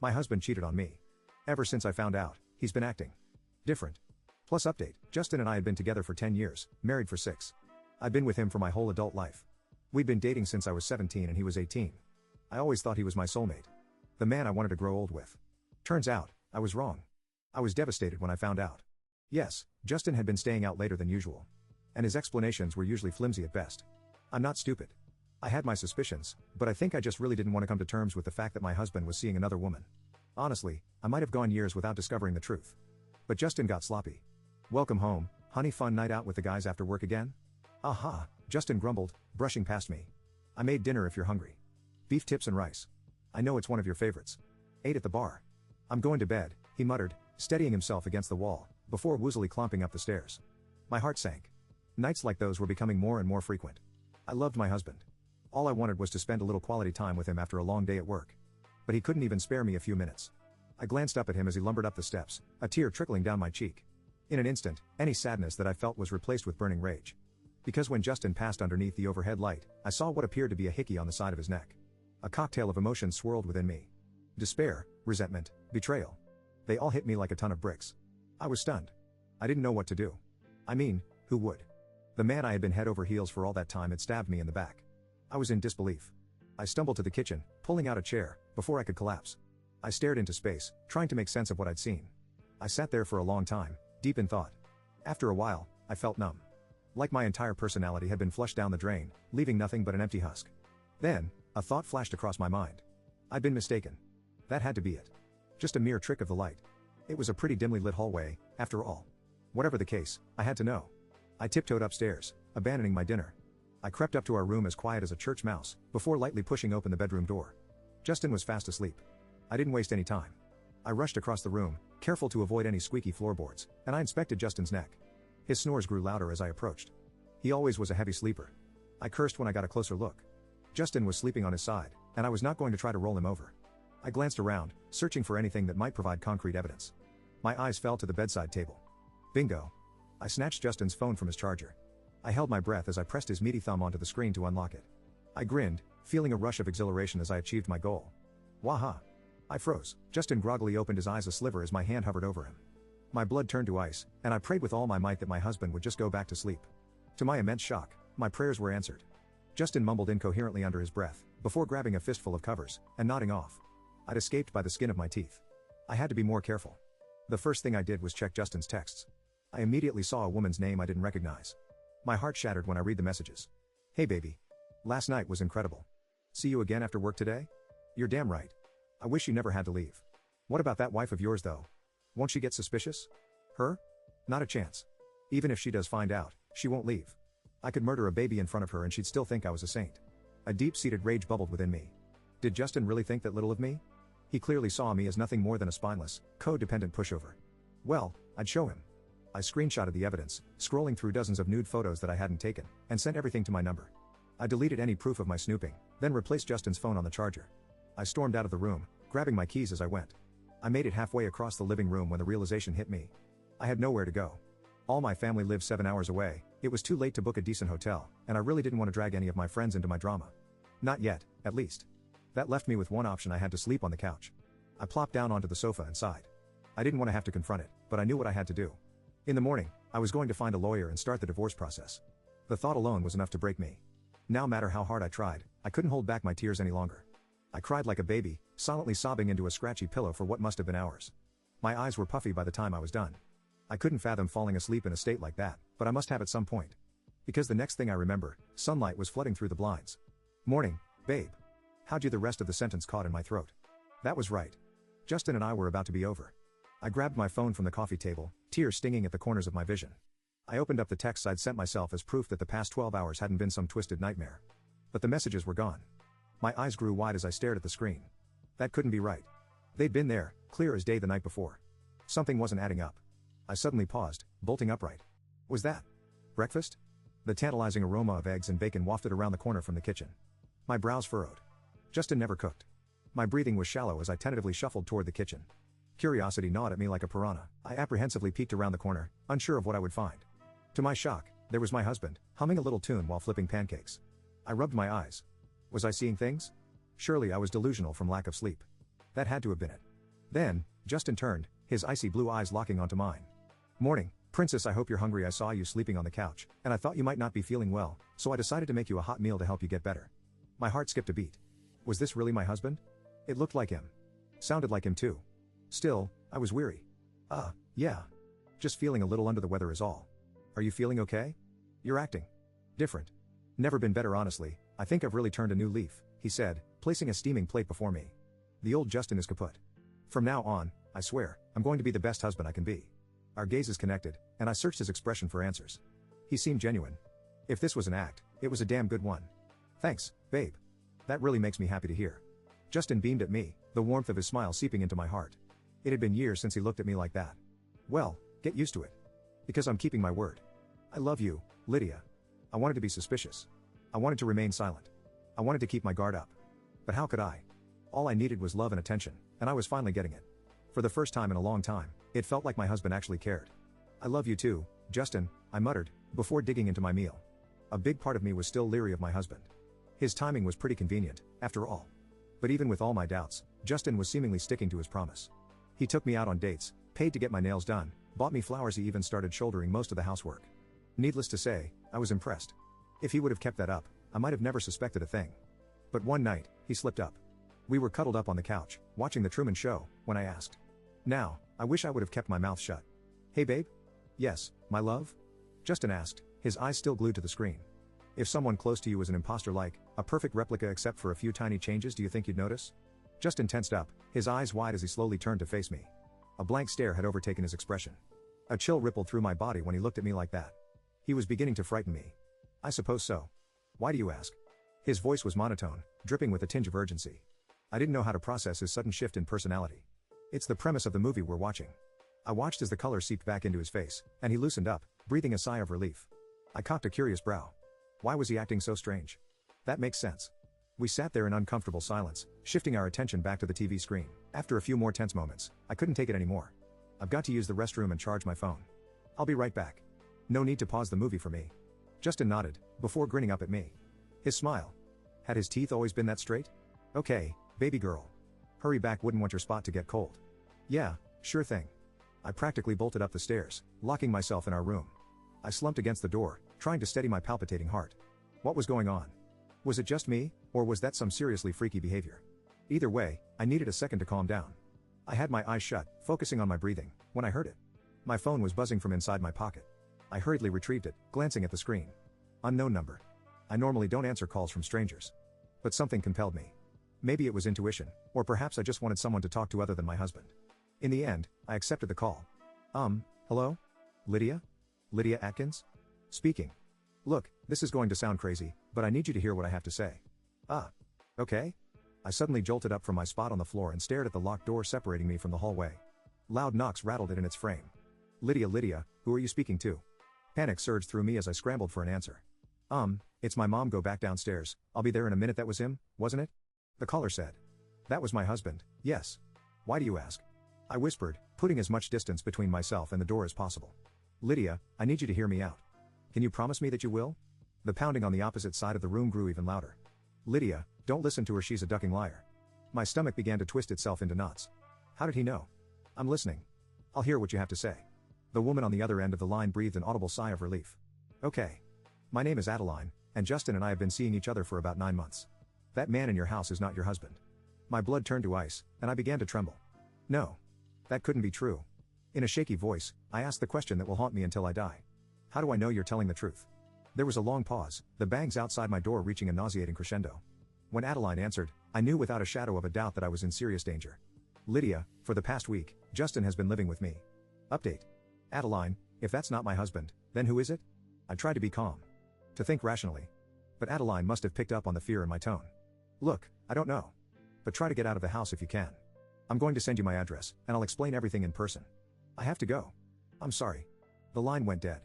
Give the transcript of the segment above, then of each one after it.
My husband cheated on me. Ever since I found out, he's been acting different. Plus update, Justin and I had been together for 10 years, married for 6. I'd been with him for my whole adult life. We'd been dating since I was 17 and he was 18. I always thought he was my soulmate. The man I wanted to grow old with. Turns out, I was wrong. I was devastated when I found out. Yes, Justin had been staying out later than usual. And his explanations were usually flimsy at best. I'm not stupid. I had my suspicions, but I think I just really didn't want to come to terms with the fact that my husband was seeing another woman. Honestly, I might have gone years without discovering the truth. But Justin got sloppy. Welcome home, honey, fun night out with the guys after work again? Aha, Justin grumbled, brushing past me. I made dinner if you're hungry. Beef tips and rice. I know it's one of your favorites. Ate at the bar. I'm going to bed, he muttered, steadying himself against the wall, before woozily clomping up the stairs. My heart sank. Nights like those were becoming more and more frequent. I loved my husband. All I wanted was to spend a little quality time with him after a long day at work. But he couldn't even spare me a few minutes. I glanced up at him as he lumbered up the steps, a tear trickling down my cheek. In an instant, any sadness that I felt was replaced with burning rage. Because when Justin passed underneath the overhead light, I saw what appeared to be a hickey on the side of his neck. A cocktail of emotions swirled within me. Despair, resentment, betrayal. They all hit me like a ton of bricks. I was stunned. I didn't know what to do. I mean, who would? The man I had been head over heels for all that time had stabbed me in the back. I was in disbelief. I stumbled to the kitchen, pulling out a chair, before I could collapse. I stared into space, trying to make sense of what I'd seen. I sat there for a long time, deep in thought. After a while, I felt numb. Like my entire personality had been flushed down the drain, leaving nothing but an empty husk. Then, a thought flashed across my mind. I'd been mistaken. That had to be it. Just a mere trick of the light. It was a pretty dimly lit hallway, after all. Whatever the case, I had to know. I tiptoed upstairs, abandoning my dinner. I crept up to our room as quiet as a church mouse, before lightly pushing open the bedroom door. Justin was fast asleep. I didn't waste any time. I rushed across the room, careful to avoid any squeaky floorboards, and I inspected Justin's neck. His snores grew louder as I approached. He always was a heavy sleeper. I cursed when I got a closer look. Justin was sleeping on his side, and I was not going to try to roll him over. I glanced around, searching for anything that might provide concrete evidence. My eyes fell to the bedside table. Bingo. I snatched Justin's phone from his charger. I held my breath as I pressed his meaty thumb onto the screen to unlock it. I grinned, feeling a rush of exhilaration as I achieved my goal. Waha! I froze. Justin groggily opened his eyes a sliver as my hand hovered over him. My blood turned to ice, and I prayed with all my might that my husband would just go back to sleep. To my immense shock, my prayers were answered. Justin mumbled incoherently under his breath, before grabbing a fistful of covers, and nodding off. I'd escaped by the skin of my teeth. I had to be more careful. The first thing I did was check Justin's texts. I immediately saw a woman's name I didn't recognize. My heart shattered when I read the messages. Hey baby. Last night was incredible. See you again after work today? You're damn right. I wish you never had to leave. What about that wife of yours though? Won't she get suspicious? Her? Not a chance. Even if she does find out, she won't leave. I could murder a baby in front of her and she'd still think I was a saint. A deep-seated rage bubbled within me. Did Justin really think that little of me? He clearly saw me as nothing more than a spineless, codependent pushover. Well, I'd show him. I screenshotted the evidence, scrolling through dozens of nude photos that I hadn't taken, and sent everything to my number. I deleted any proof of my snooping, then replaced Justin's phone on the charger. I stormed out of the room, grabbing my keys as I went. I made it halfway across the living room when the realization hit me. I had nowhere to go. All my family lived 7 hours away, it was too late to book a decent hotel, and I really didn't want to drag any of my friends into my drama. Not yet, at least. That left me with one option: I had to sleep on the couch. I plopped down onto the sofa and sighed. I didn't want to have to confront it, but I knew what I had to do. In the morning, I was going to find a lawyer and start the divorce process. The thought alone was enough to break me. No matter how hard I tried, I couldn't hold back my tears any longer. I cried like a baby, silently sobbing into a scratchy pillow for what must have been hours. My eyes were puffy by the time I was done. I couldn't fathom falling asleep in a state like that, but I must have at some point. Because the next thing I remember, sunlight was flooding through the blinds. Morning, babe. How'd you? The rest of the sentence caught in my throat. That was right. Justin and I were about to be over. I grabbed my phone from the coffee table, tears stinging at the corners of my vision. I opened up the texts I'd sent myself as proof that the past 12 hours hadn't been some twisted nightmare. But the messages were gone. My eyes grew wide as I stared at the screen. That couldn't be right. They'd been there, clear as day the night before. Something wasn't adding up. I suddenly paused, bolting upright. Was that breakfast? The tantalizing aroma of eggs and bacon wafted around the corner from the kitchen. My brows furrowed. Justin never cooked. My breathing was shallow as I tentatively shuffled toward the kitchen. Curiosity gnawed at me like a piranha. I apprehensively peeked around the corner, unsure of what I would find. To my shock, there was my husband, humming a little tune while flipping pancakes. I rubbed my eyes. Was I seeing things? Surely I was delusional from lack of sleep. That had to have been it. Then, Justin turned, his icy blue eyes locking onto mine. Morning, Princess, I hope you're hungry. I saw you sleeping on the couch, and I thought you might not be feeling well, so I decided to make you a hot meal to help you get better. My heart skipped a beat. Was this really my husband? It looked like him. Sounded like him too. Still, I was weary. Yeah. Just feeling a little under the weather is all. Are you feeling okay? You're acting different. Never been better, honestly. I think I've really turned a new leaf, he said, placing a steaming plate before me. The old Justin is kaput. From now on, I swear, I'm going to be the best husband I can be. Our gazes connected, and I searched his expression for answers. He seemed genuine. If this was an act, it was a damn good one. Thanks, babe. That really makes me happy to hear. Justin beamed at me, the warmth of his smile seeping into my heart. It had been years since he looked at me like that. Well, get used to it. Because I'm keeping my word. I love you, Lydia. I wanted to be suspicious. I wanted to remain silent. I wanted to keep my guard up. But how could I? All I needed was love and attention, and I was finally getting it. For the first time in a long time, it felt like my husband actually cared. I love you too, Justin, I muttered, before digging into my meal. A big part of me was still leery of my husband. His timing was pretty convenient, after all. But even with all my doubts, Justin was seemingly sticking to his promise. He took me out on dates, paid to get my nails done, bought me flowers, he even started shouldering most of the housework. Needless to say, I was impressed. If he would have kept that up, I might have never suspected a thing. But one night, he slipped up. We were cuddled up on the couch, watching The Truman Show, when I asked. Now, I wish I would have kept my mouth shut. Hey babe? Yes, my love? Justin asked, his eyes still glued to the screen. If someone close to you was an imposter, like a perfect replica except for a few tiny changes, do you think you'd notice? Justin tensed up, his eyes wide as he slowly turned to face me. A blank stare had overtaken his expression. A chill rippled through my body when he looked at me like that. He was beginning to frighten me. I suppose so. Why do you ask? His voice was monotone, dripping with a tinge of urgency. I didn't know how to process his sudden shift in personality. It's the premise of the movie we're watching. I watched as the color seeped back into his face, and he loosened up, breathing a sigh of relief. I cocked a curious brow. Why was he acting so strange? That makes sense. We sat there in uncomfortable silence, shifting our attention back to the TV screen. After a few more tense moments, I couldn't take it anymore. I've got to use the restroom and charge my phone. I'll be right back. No need to pause the movie for me. Justin nodded, before grinning up at me. His smile. Had his teeth always been that straight? Okay, baby girl. Hurry back, wouldn't want your spot to get cold. Yeah, sure thing. I practically bolted up the stairs, locking myself in our room. I slumped against the door, trying to steady my palpitating heart. What was going on? Was it just me, or was that some seriously freaky behavior? Either way, I needed a second to calm down. I had my eyes shut, focusing on my breathing, when I heard it. My phone was buzzing from inside my pocket. I hurriedly retrieved it, glancing at the screen. Unknown number. I normally don't answer calls from strangers. But something compelled me. Maybe it was intuition, or perhaps I just wanted someone to talk to other than my husband. In the end, I accepted the call. Hello? Lydia? Lydia Atkins? Speaking. Look, this is going to sound crazy, but I need you to hear what I have to say. Okay? I suddenly jolted up from my spot on the floor and stared at the locked door separating me from the hallway. Loud knocks rattled it in its frame. Lydia, who are you speaking to? Panic surged through me as I scrambled for an answer. It's my mom, go back downstairs, I'll be there in a minute. That was him, wasn't it? The caller said. That was my husband, yes. Why do you ask? I whispered, putting as much distance between myself and the door as possible. Lydia, I need you to hear me out. Can you promise me that you will? The pounding on the opposite side of the room grew even louder. Lydia, don't listen to her, she's a ducking liar. My stomach began to twist itself into knots. How did he know? I'm listening. I'll hear what you have to say. The woman on the other end of the line breathed an audible sigh of relief. Okay. My name is Adeline, and Justin and I have been seeing each other for about 9 months. That man in your house is not your husband. My blood turned to ice, and I began to tremble. No. That couldn't be true. In a shaky voice, I asked the question that will haunt me until I die. How do I know you're telling the truth? There was a long pause, the bangs outside my door reaching a nauseating crescendo. When Adeline answered, I knew without a shadow of a doubt that I was in serious danger. Lydia, for the past week, Justin has been living with me. Update. Adeline, if that's not my husband, then who is it? I tried to be calm. To think rationally. But Adeline must have picked up on the fear in my tone. Look, I don't know. But try to get out of the house if you can. I'm going to send you my address, and I'll explain everything in person. I have to go. I'm sorry. The line went dead.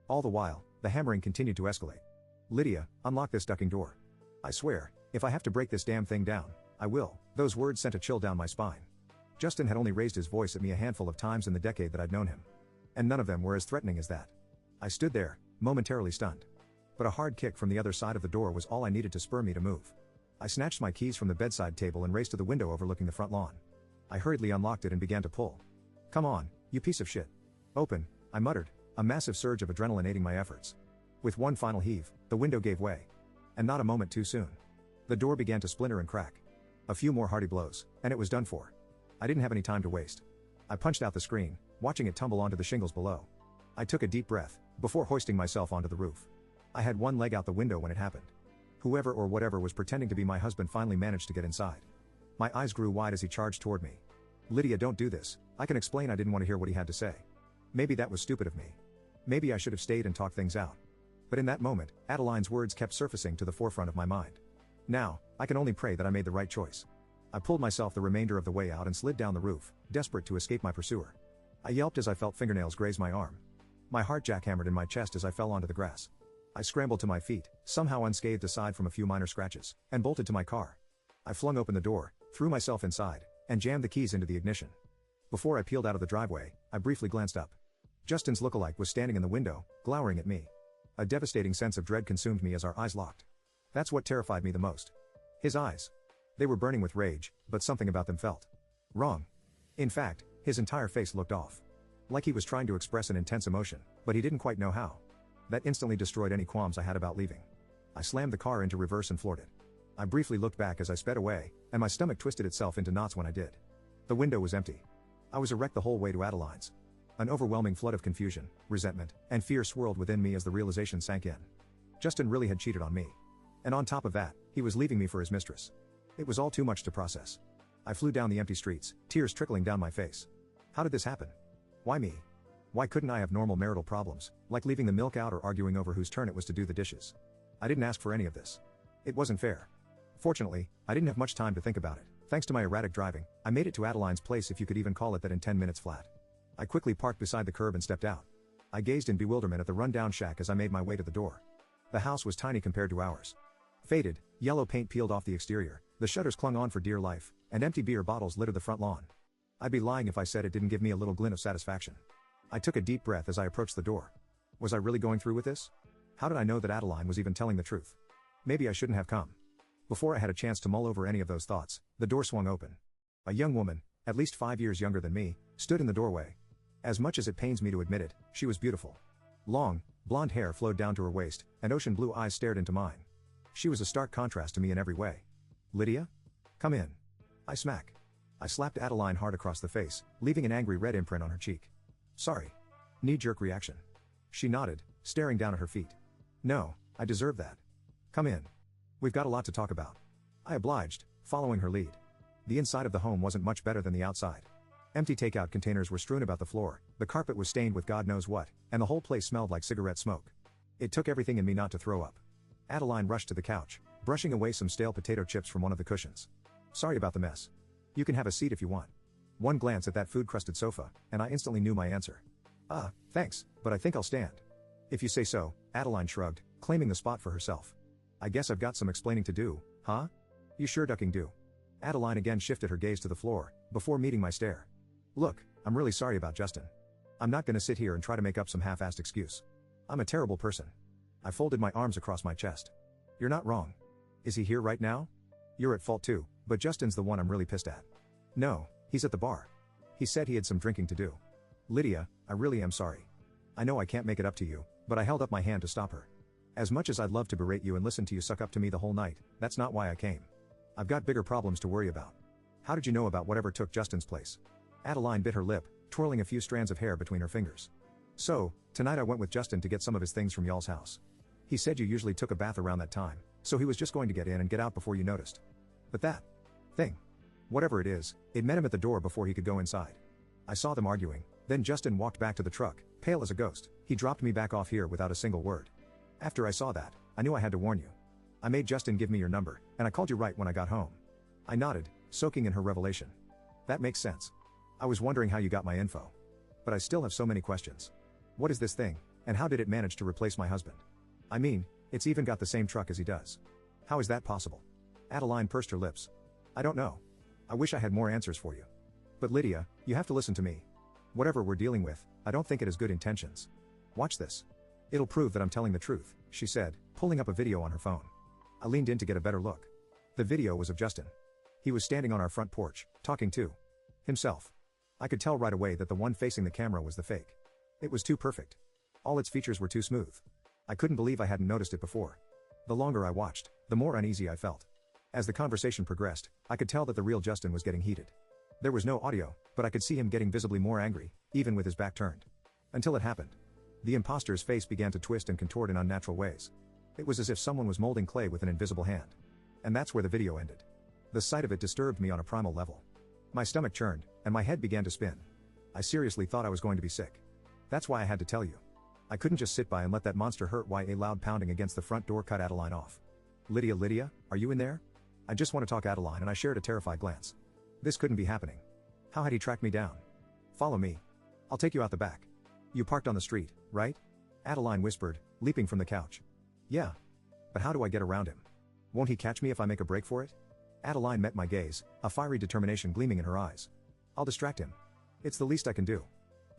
All the while, the hammering continued to escalate. Lydia, unlock this ducking door. I swear, if I have to break this damn thing down, I will. Those words sent a chill down my spine. Justin had only raised his voice at me a handful of times in the decade that I'd known him. And none of them were as threatening as that. I stood there, momentarily stunned. But a hard kick from the other side of the door was all I needed to spur me to move. I snatched my keys from the bedside table and raced to the window overlooking the front lawn. I hurriedly unlocked it and began to pull. "Come on, you piece of shit. Open," I muttered, a massive surge of adrenaline aiding my efforts. With one final heave, the window gave way. And not a moment too soon. The door began to splinter and crack. A few more hearty blows, and it was done for. I didn't have any time to waste. I punched out the screen, watching it tumble onto the shingles below. I took a deep breath, before hoisting myself onto the roof. I had one leg out the window when it happened. Whoever or whatever was pretending to be my husband finally managed to get inside. My eyes grew wide as he charged toward me. "Lydia, don't do this." I can explain I didn't want to hear what he had to say. Maybe that was stupid of me. Maybe I should have stayed and talked things out. But in that moment, Adeline's words kept surfacing to the forefront of my mind. Now, I can only pray that I made the right choice. I pulled myself the remainder of the way out and slid down the roof, desperate to escape my pursuer. I yelped as I felt fingernails graze my arm. My heart jackhammered in my chest as I fell onto the grass. I scrambled to my feet, somehow unscathed aside from a few minor scratches, and bolted to my car. I flung open the door, threw myself inside, and jammed the keys into the ignition. Before I peeled out of the driveway, I briefly glanced up. Justin's lookalike was standing in the window, glowering at me. A devastating sense of dread consumed me as our eyes locked. That's what terrified me the most. His eyes. They were burning with rage, but something about them felt wrong. In fact, his entire face looked off. Like he was trying to express an intense emotion, but he didn't quite know how. That instantly destroyed any qualms I had about leaving. I slammed the car into reverse and floored it. I briefly looked back as I sped away, and my stomach twisted itself into knots when I did. The window was empty. I was erect the whole way to Adeline's. An overwhelming flood of confusion, resentment, and fear swirled within me as the realization sank in. Justin really had cheated on me. And on top of that, he was leaving me for his mistress. It was all too much to process. I flew down the empty streets, tears trickling down my face. How did this happen? Why me? Why couldn't I have normal marital problems, like leaving the milk out or arguing over whose turn it was to do the dishes? I didn't ask for any of this. It wasn't fair. Fortunately, I didn't have much time to think about it. Thanks to my erratic driving, I made it to Adeline's place, if you could even call it that, in 10 minutes flat. I quickly parked beside the curb and stepped out. I gazed in bewilderment at the rundown shack as I made my way to the door. The house was tiny compared to ours. Faded, yellow paint peeled off the exterior, the shutters clung on for dear life, and empty beer bottles littered the front lawn. I'd be lying if I said it didn't give me a little glint of satisfaction. I took a deep breath as I approached the door. Was I really going through with this? How did I know that Adeline was even telling the truth? Maybe I shouldn't have come. Before I had a chance to mull over any of those thoughts, the door swung open. A young woman, at least 5 years younger than me, stood in the doorway. As much as it pains me to admit it, she was beautiful. Long, blonde hair flowed down to her waist, and ocean blue eyes stared into mine. She was a stark contrast to me in every way. "Lydia? Come in." I slapped Adeline hard across the face, leaving an angry red imprint on her cheek. "Sorry." Knee-jerk reaction. She nodded, staring down at her feet. "No, I deserve that. Come in. We've got a lot to talk about." I obliged, following her lead. The inside of the home wasn't much better than the outside. Empty takeout containers were strewn about the floor, the carpet was stained with God knows what, and the whole place smelled like cigarette smoke. It took everything in me not to throw up. Adeline rushed to the couch, brushing away some stale potato chips from one of the cushions. "Sorry about the mess. You can have a seat if you want." One glance at that food-crusted sofa, and I instantly knew my answer. Thanks, but I think I'll stand." "If you say so," Adeline shrugged, claiming the spot for herself. "I guess I've got some explaining to do, huh?" "You sure ducking do." Adeline again shifted her gaze to the floor, before meeting my stare. "Look, I'm really sorry about Justin. I'm not gonna sit here and try to make up some half-assed excuse. I'm a terrible person." I folded my arms across my chest. "You're not wrong. Is he here right now?" "You're at fault too, but Justin's the one I'm really pissed at." "No, he's at the bar. He said he had some drinking to do." "Lydia, I really am sorry. I know I can't make it up to you," but I held up my hand to stop her. "As much as I'd love to berate you and listen to you suck up to me the whole night, that's not why I came. I've got bigger problems to worry about." "How did you know about whatever took Justin's place?" Adeline bit her lip, twirling a few strands of hair between her fingers. "So, tonight I went with Justin to get some of his things from y'all's house. He said you usually took a bath around that time, so he was just going to get in and get out before you noticed. But that thing, whatever it is, it met him at the door before he could go inside. I saw them arguing, then Justin walked back to the truck, pale as a ghost. He dropped me back off here without a single word. After I saw that, I knew I had to warn you. I made Justin give me your number, and I called you right when I got home." I nodded, soaking in her revelation. "That makes sense. I was wondering how you got my info. But I still have so many questions. What is this thing, and how did it manage to replace my husband? I mean, it's even got the same truck as he does. How is that possible?" Adeline pursed her lips. "I don't know. I wish I had more answers for you. But Lydia, you have to listen to me. Whatever we're dealing with, I don't think it has good intentions. Watch this. It'll prove that I'm telling the truth," she said, pulling up a video on her phone. I leaned in to get a better look. The video was of Justin. He was standing on our front porch, talking to Himself. I could tell right away that the one facing the camera was the fake. It was too perfect. All its features were too smooth. I couldn't believe I hadn't noticed it before. The longer I watched, the more uneasy I felt. As the conversation progressed, I could tell that the real Justin was getting heated. There was no audio, but I could see him getting visibly more angry, even with his back turned. Until it happened. The imposter's face began to twist and contort in unnatural ways. It was as if someone was molding clay with an invisible hand. And that's where the video ended. The sight of it disturbed me on a primal level. My stomach churned, and my head began to spin. I seriously thought I was going to be sick. That's why I had to tell you. I couldn't just sit by and let that monster hurt. Why a loud pounding against the front door cut Adeline off. Lydia, are you in there? I just want to talk. Adeline and I shared a terrified glance. This couldn't be happening. How had he tracked me down? Follow me. I'll take you out the back. You parked on the street, right? Adeline whispered, leaping from the couch. Yeah. But how do I get around him? Won't he catch me if I make a break for it? Adeline met my gaze, a fiery determination gleaming in her eyes. I'll distract him. It's the least I can do.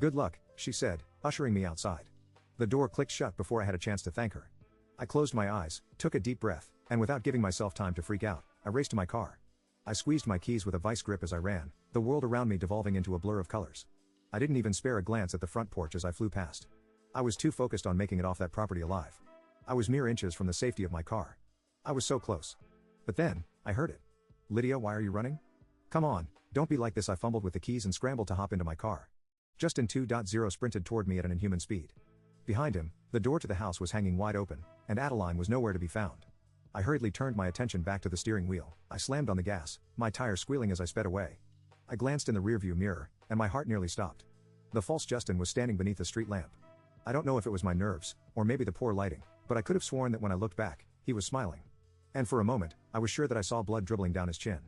Good luck, she said, ushering me outside. The door clicked shut before I had a chance to thank her. I closed my eyes, took a deep breath, and without giving myself time to freak out, I raced to my car. I squeezed my keys with a vice grip as I ran, the world around me devolving into a blur of colors. I didn't even spare a glance at the front porch as I flew past. I was too focused on making it off that property alive. I was mere inches from the safety of my car. I was so close. But then, I heard it. Lydia, why are you running? Come on, don't be like this. I fumbled with the keys and scrambled to hop into my car. Justin 2.0 sprinted toward me at an inhuman speed. Behind him, the door to the house was hanging wide open, and Adeline was nowhere to be found. I hurriedly turned my attention back to the steering wheel. I slammed on the gas, my tires squealing as I sped away. I glanced in the rearview mirror, and my heart nearly stopped. The false Justin was standing beneath a street lamp. I don't know if it was my nerves, or maybe the poor lighting, but I could have sworn that when I looked back, he was smiling. And for a moment, I was sure that I saw blood dribbling down his chin.